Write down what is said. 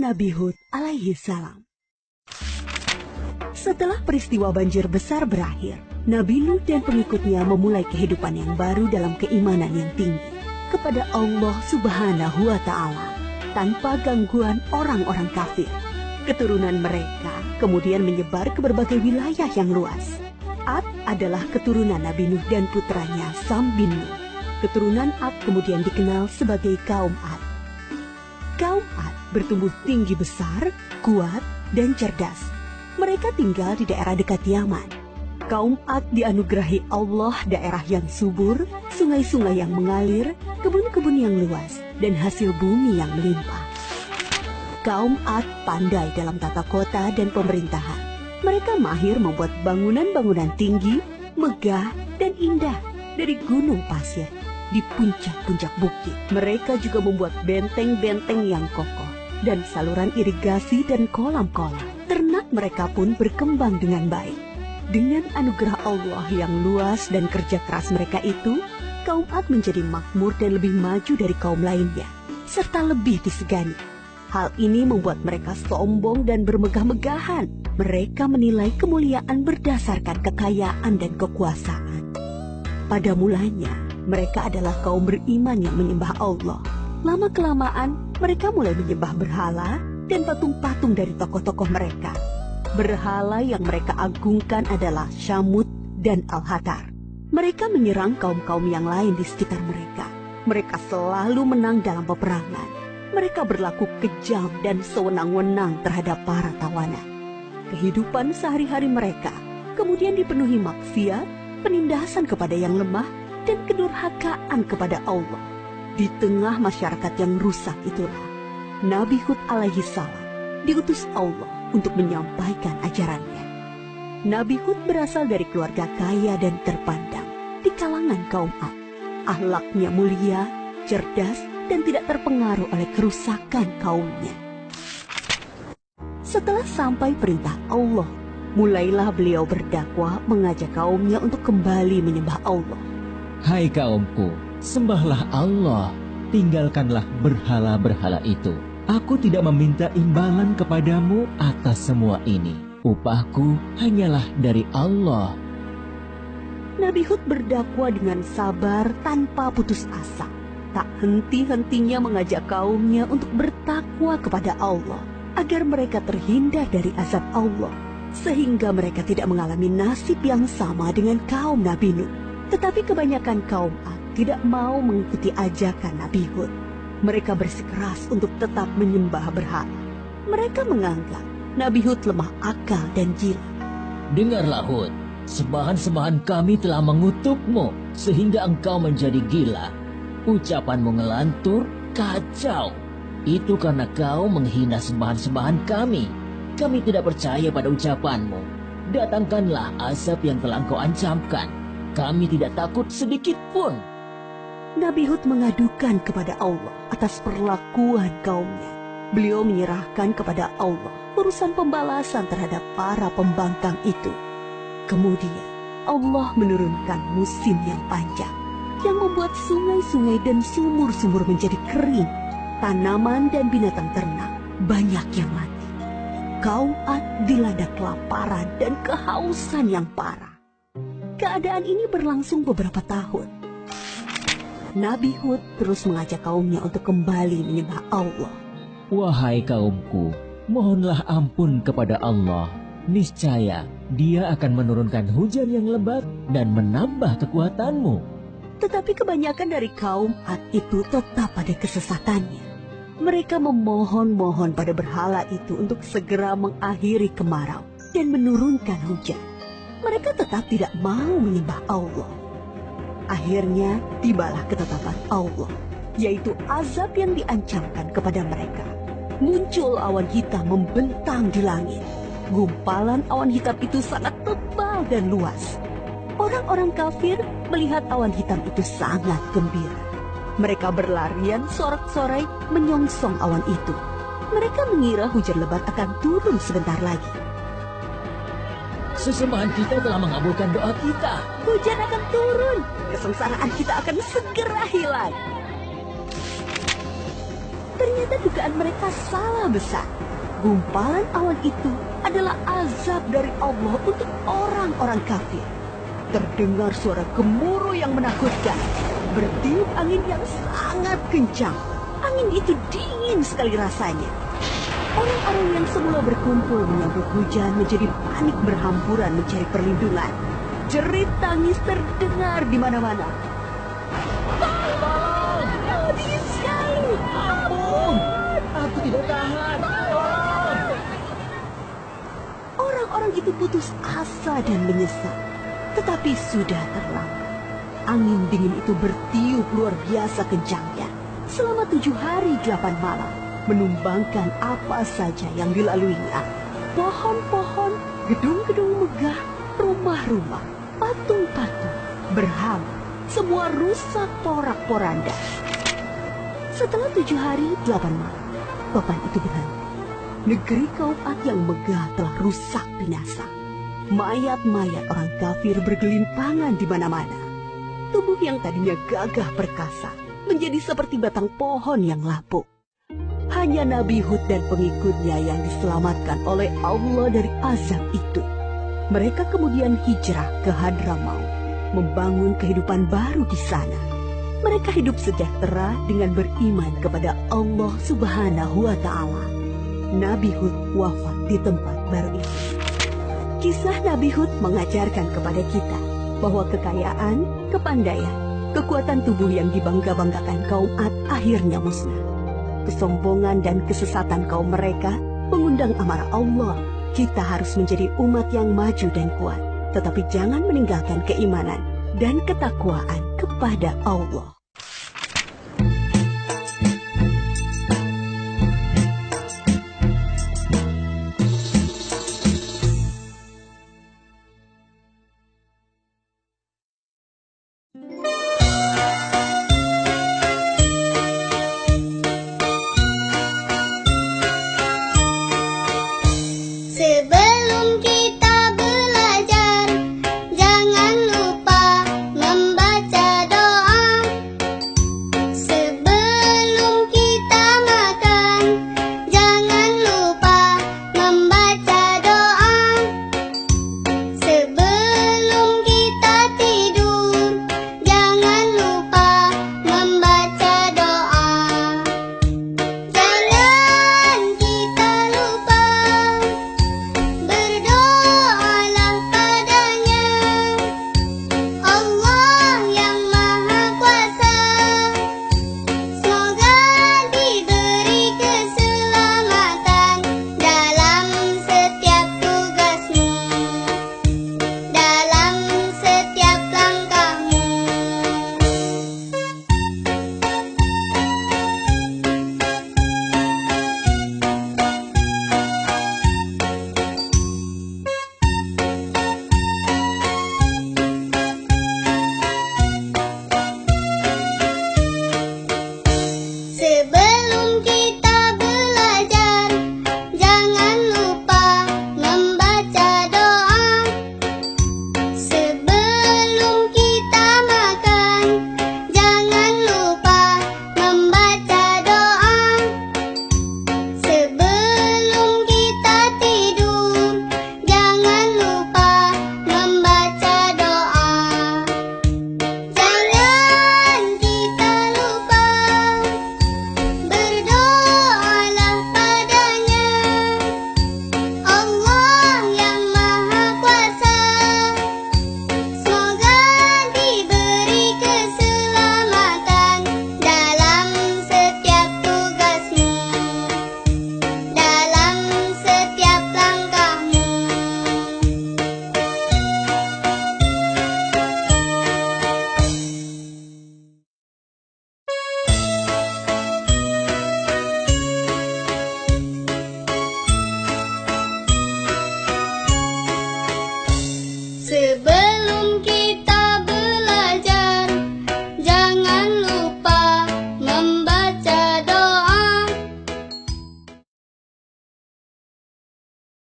Nabi Hud alaihi salam. Setelah peristiwa banjir besar berakhir, Nabi Nuh dan pengikutnya memulai kehidupan yang baru dalam keimanan yang tinggi kepada Allah Subhanahu wa Ta'ala, tanpa gangguan orang-orang kafir. Keturunan mereka kemudian menyebar ke berbagai wilayah yang luas. Ad adalah keturunan Nabi Nuh dan putranya Sam bin Nuh. Keturunan Ad kemudian dikenal sebagai kaum Ad. Kaum Ad bertumbuh tinggi besar, kuat, dan cerdas. Mereka tinggal di daerah dekat Yaman. Kaum Ad dianugerahi Allah daerah yang subur, sungai-sungai yang mengalir, kebun-kebun yang luas, dan hasil bumi yang melimpah. Kaum Ad pandai dalam tata kota dan pemerintahan. Mereka mahir membuat bangunan-bangunan tinggi, megah, dan indah dari gunung pasir di puncak-puncak bukit. Mereka juga membuat benteng-benteng yang kokoh dan saluran irigasi dan kolam-kolam. Ternak mereka pun berkembang dengan baik. Dengan anugerah Allah yang luas dan kerja keras mereka itu, kaum Ad menjadi makmur dan lebih maju dari kaum lainnya, serta lebih disegani. Hal ini membuat mereka sombong dan bermegah-megahan. Mereka menilai kemuliaan berdasarkan kekayaan dan kekuasaan. Pada mulanya, mereka adalah kaum beriman yang menyembah Allah. Lama-kelamaan, mereka mulai menyembah berhala dan patung-patung dari tokoh-tokoh mereka. Berhala yang mereka agungkan adalah Syamut dan Al-Hatar. Mereka menyerang kaum-kaum yang lain di sekitar mereka. Mereka selalu menang dalam peperangan. Mereka berlaku kejam dan sewenang-wenang terhadap para tawanan. Kehidupan sehari-hari mereka kemudian dipenuhi maksiat, penindasan kepada yang lemah, dan kedurhakaan kepada Allah. Di tengah masyarakat yang rusak itulah, Nabi Hud alaihi salam diutus Allah untuk menyampaikan ajarannya. Nabi Hud berasal dari keluarga kaya dan terpandang di kalangan kaum Ad. Akhlaknya mulia, cerdas, dan tidak terpengaruh oleh kerusakan kaumnya. Setelah sampai perintah Allah, mulailah beliau berdakwah mengajak kaumnya untuk kembali menyembah Allah. Hai kaumku, sembahlah Allah, tinggalkanlah berhala-berhala itu. Aku tidak meminta imbalan kepadamu atas semua ini. Upahku hanyalah dari Allah. Nabi Hud berdakwah dengan sabar tanpa putus asa. Tak henti-hentinya mengajak kaumnya untuk bertakwa kepada Allah, agar mereka terhindar dari azab Allah, sehingga mereka tidak mengalami nasib yang sama dengan kaum Nabi Nuh. Tetapi kebanyakan kaum Ad tidak mau mengikuti ajakan Nabi Hud. Mereka bersikeras untuk tetap menyembah berhala. Mereka menganggap Nabi Hud lemah akal dan gila. Dengarlah Hud, sembahan-sembahan kami telah mengutukmu sehingga engkau menjadi gila. Ucapanmu ngelantur, kacau. Itu karena kau menghina sembahan-sembahan kami. Kami tidak percaya pada ucapanmu. Datangkanlah azab yang telah engkau ancamkan. Kami tidak takut sedikit pun. Nabi Hud mengadukan kepada Allah atas perlakuan kaumnya. Beliau menyerahkan kepada Allah urusan pembalasan terhadap para pembangkang itu. Kemudian Allah menurunkan musim yang panjang, yang membuat sungai-sungai dan sumur-sumur menjadi kering. Tanaman dan binatang ternak banyak yang mati. Kaum Ad dilanda kelaparan dan kehausan yang parah. Keadaan ini berlangsung beberapa tahun. Nabi Hud terus mengajak kaumnya untuk kembali menyembah Allah. Wahai kaumku, mohonlah ampun kepada Allah. Niscaya Dia akan menurunkan hujan yang lebat dan menambah kekuatanmu. Tetapi kebanyakan dari kaum Ad itu tetap pada kesesatannya. Mereka memohon-mohon pada berhala itu untuk segera mengakhiri kemarau dan menurunkan hujan. Mereka tetap tidak mau menyembah Allah. Akhirnya tibalah ketetapan Allah, yaitu azab yang diancamkan kepada mereka. Muncul awan hitam membentang di langit. Gumpalan awan hitam itu sangat tebal dan luas. Orang-orang kafir melihat awan hitam itu sangat gembira. Mereka berlarian sorak-sorai menyongsong awan itu. Mereka mengira hujan lebat akan turun sebentar lagi. Sesembahan kita telah mengabulkan doa kita. Hujan akan turun. Kesengsaraan kita akan segera hilang. Ternyata dugaan mereka salah besar. Gumpalan awan itu adalah azab dari Allah untuk orang-orang kafir. Terdengar suara gemuruh yang menakutkan, bertiup angin yang sangat kencang. Angin itu dingin sekali rasanya. Orang-orang yang semula berkumpul menyambut hujan menjadi panik berhamburan mencari perlindungan. Jerit tangis terdengar di mana-mana. Tolong! Habis sekali! Ampun! Aku tidak tahan! Orang-orang itu putus asa dan menyesal. Tetapi sudah terlambat. Angin dingin itu bertiup luar biasa kencangnya. Selama 7 hari 8 malam. Menumbangkan apa saja yang dilaluinya. Pohon-pohon, gedung-gedung megah, rumah-rumah, patung-patung, berhala. Semua rusak porak-poranda. Setelah 7 hari 8 malam, topan itu berhenti. Negeri kaum Ad yang megah telah rusak binasa. Mayat-mayat orang kafir bergelimpangan di mana-mana. Tubuh yang tadinya gagah perkasa menjadi seperti batang pohon yang lapuk. Hanya Nabi Hud dan pengikutnya yang diselamatkan oleh Allah dari azab itu. Mereka kemudian hijrah ke Hadramaut, membangun kehidupan baru di sana. Mereka hidup sejahtera dengan beriman kepada Allah Subhanahu wa Ta'ala. Nabi Hud wafat di tempat baru itu. Kisah Nabi Hud mengajarkan kepada kita bahwa kekayaan, kepandaian, kekuatan tubuh yang dibangga-banggakan kaum Ad akhirnya musnah. Kesombongan dan kesesatan kaum mereka mengundang amarah Allah. Kita harus menjadi umat yang maju dan kuat, tetapi jangan meninggalkan keimanan dan ketakwaan kepada Allah.